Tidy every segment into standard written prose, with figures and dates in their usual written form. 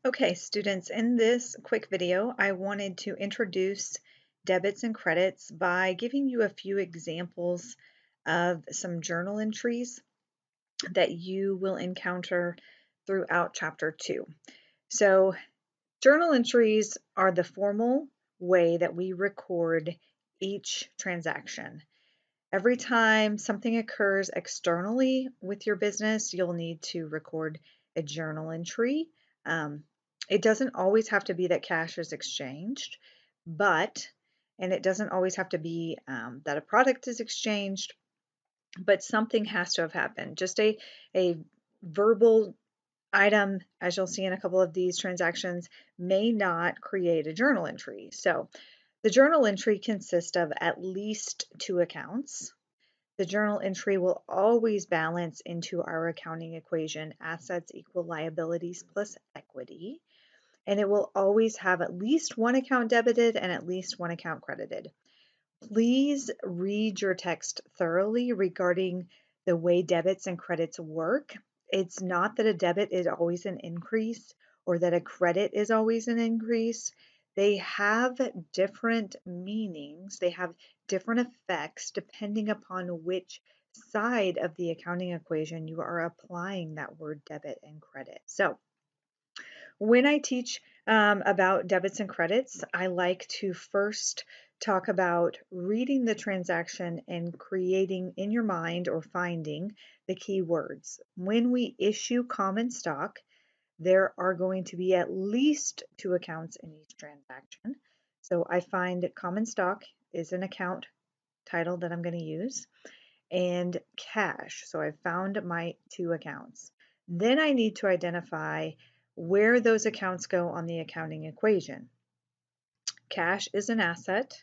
Okay, students, in this quick video, I wanted to introduce debits and credits by giving you a few examples of some journal entries that you will encounter throughout Chapter 2. So, journal entries are the formal way that we record each transaction. Every time something occurs externally with your business, you'll need to record a journal entry. Um, it doesn't always have to be that cash is exchanged, and it doesn't always have to be that a product is exchanged, but something has to have happened. Just a verbal item, as you'll see in a couple of these transactions, may not create a journal entry. So the journal entry consists of at least two accounts. The journal entry will always balance into our accounting equation, assets equal liabilities plus equity, and it will always have at least one account debited and at least one account credited. Please read your text thoroughly regarding the way debits and credits work. It's not that a debit is always an increase or that a credit is always an increase. They have different meanings, they have different effects depending upon which side of the accounting equation you are applying that word debit and credit. So, when I teach about debits and credits, I like to first talk about reading the transaction and creating in your mind or finding the key words. When we issue common stock, there are going to be at least two accounts in each transaction. So I find common stock is an account title that I'm going to use, and cash. So I found my two accounts. Then I need to identify where those accounts go on the accounting equation. Cash is an asset.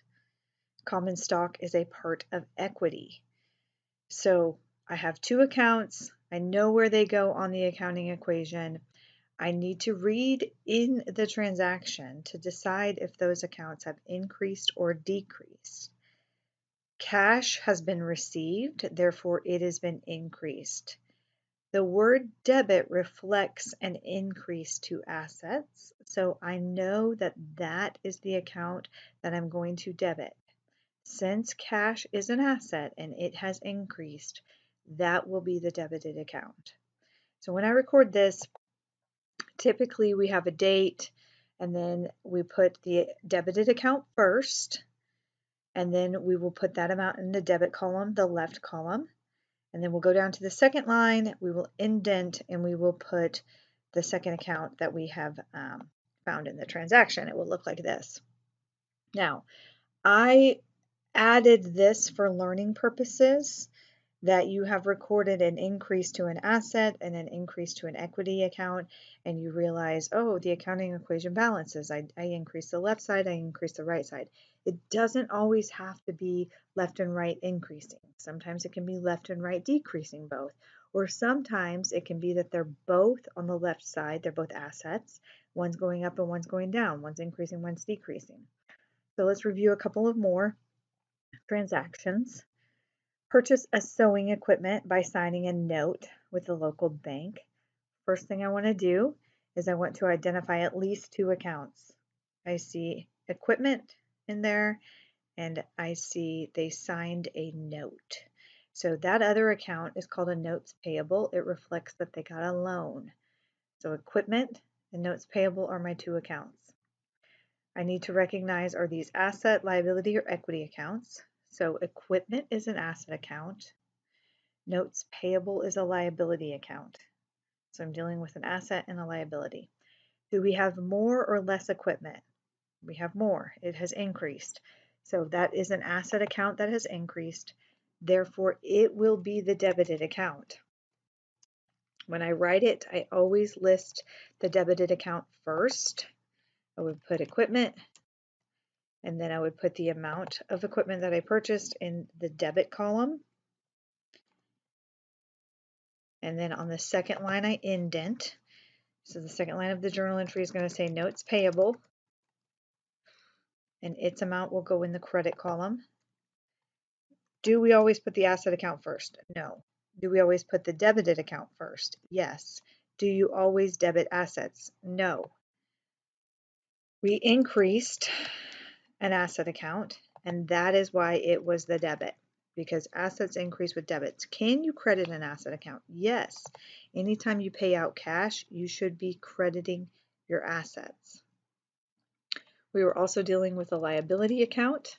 Common stock is a part of equity. So I have two accounts. I know where they go on the accounting equation. I need to read in the transaction to decide if those accounts have increased or decreased. Cash has been received, therefore it has been increased. The word debit reflects an increase to assets, so I know that that is the account that I'm going to debit. Since cash is an asset and it has increased, that will be the debited account. So when I record this, typically we have a date and then we put the debited account first, and then we will put that amount in the debit column, the left column. And then we'll go down to the second line, we will indent, and we will put the second account that we have found in the transaction. It will look like this. Now, I added this for learning purposes, that you have recorded an increase to an asset and an increase to an equity account, and you realize, oh, the accounting equation balances. I increase the left side, I increase the right side. It doesn't always have to be left and right increasing. Sometimes it can be left and right decreasing both, or sometimes it can be that they're both on the left side, they're both assets. One's going up and one's going down, one's increasing, one's decreasing. So let's review a couple of more transactions. Purchase a sewing equipment by signing a note with the local bank. First thing I want to do is I want to identify at least two accounts. I see equipment in there and I see they signed a note. So that other account is called a notes payable. It reflects that they got a loan. So equipment and notes payable are my two accounts. I need to recognize, are these asset, liability, or equity accounts? So equipment is an asset account. Notes payable is a liability account. So I'm dealing with an asset and a liability. Do we have more or less equipment? We have more. It has increased. So that is an asset account that has increased. Therefore, it will be the debited account. When I write it, I always list the debited account first. I would put equipment, and then I would put the amount of equipment that I purchased in the debit column. And then on the second line, I indent. So the second line of the journal entry is going to say notes payable, and its amount will go in the credit column. Do we always put the asset account first? No. Do we always put the debited account first? Yes. Do you always debit assets? No. We increased an asset account, and that is why it was the debit, because assets increase with debits. Can you credit an asset account? Yes. Anytime you pay out cash, you should be crediting your assets. We were also dealing with a liability account,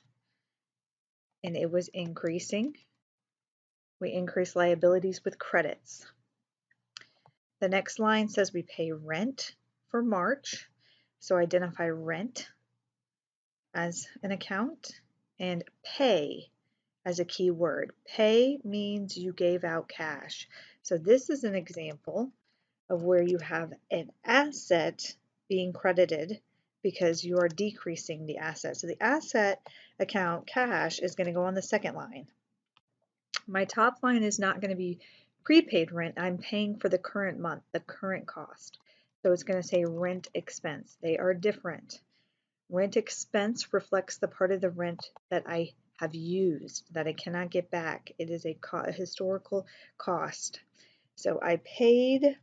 and it was increasing. We increased liabilities with credits. The next line says we pay rent for March, so identify rent as an account and pay as a key word. Pay means you gave out cash. So this is an example of where you have an asset being credited because you are decreasing the asset. So the asset account cash is going to go on the second line. My top line is not going to be prepaid rent. I'm paying for the current month, the current cost. So it's going to say rent expense. They are different. Rent expense reflects the part of the rent that I have used, that I cannot get back. It is a historical cost. So I paid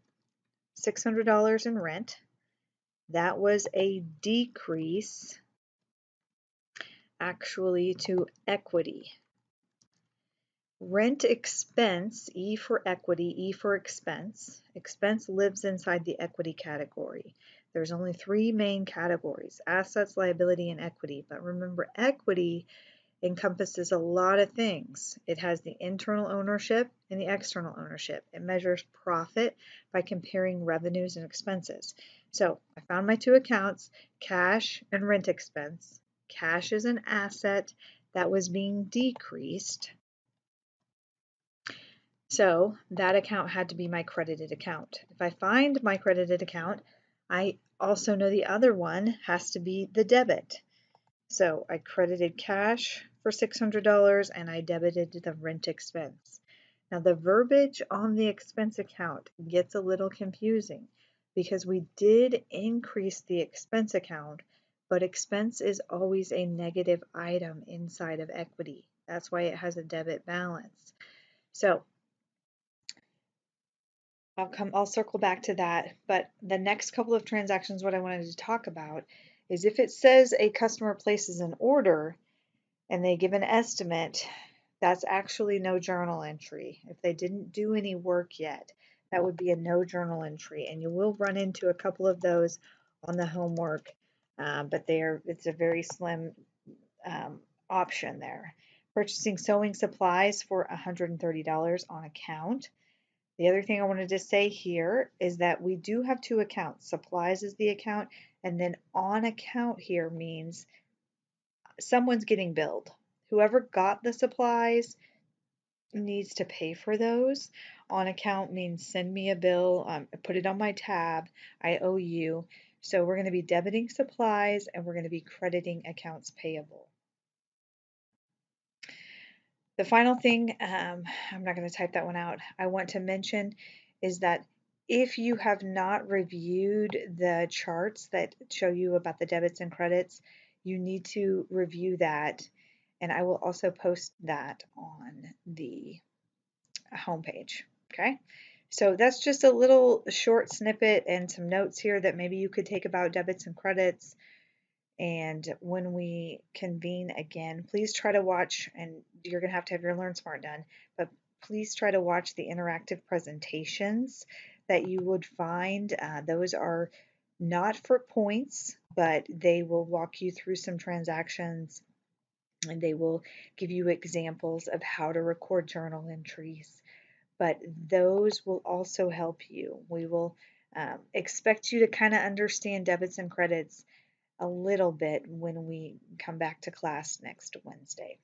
$600 in rent. That was a decrease actually to equity. Rent expense, E for equity, E for expense. Expense lives inside the equity category. There's only three main categories: assets, liability, and equity. But remember, equity encompasses a lot of things. It has the internal ownership and the external ownership. It measures profit by comparing revenues and expenses. So I found my two accounts, cash and rent expense. Cash is an asset that was being decreased. So that account had to be my credited account. If I find my credited account, I also know the other one has to be the debit. So I credited cash for $600 and I debited the rent expense. Now the verbiage on the expense account gets a little confusing because we did increase the expense account, but expense is always a negative item inside of equity. That's why it has a debit balance. So I'll circle back to that, but the next couple of transactions, what I wanted to talk about is if it says a customer places an order and they give an estimate, that's actually no journal entry. If they didn't do any work yet, that would be a no journal entry, and you will run into a couple of those on the homework, but it's a very slim option there. Purchasing sewing supplies for $130 on account. The other thing I wanted to say here is that we do have two accounts. Supplies is the account, and then on account here means someone's getting billed. Whoever got the supplies needs to pay for those. On account means send me a bill, put it on my tab, I owe you. So we're going to be debiting supplies and we're going to be crediting accounts payable. The final thing, I'm not going to type that one out, I want to mention is that if you have not reviewed the charts that show you about the debits and credits, you need to review that, and I will also post that on the homepage. Okay, so that's just a little short snippet and some notes here that maybe you could take about debits and credits. And when we convene again, please try to watch, and you're going to have your Learn Smart done, but please try to watch the interactive presentations that you would find. Those are not for points, but they will walk you through some transactions and they will give you examples of how to record journal entries. But those will also help you. We will expect you to kind of understand debits and credits a little bit when we come back to class next Wednesday.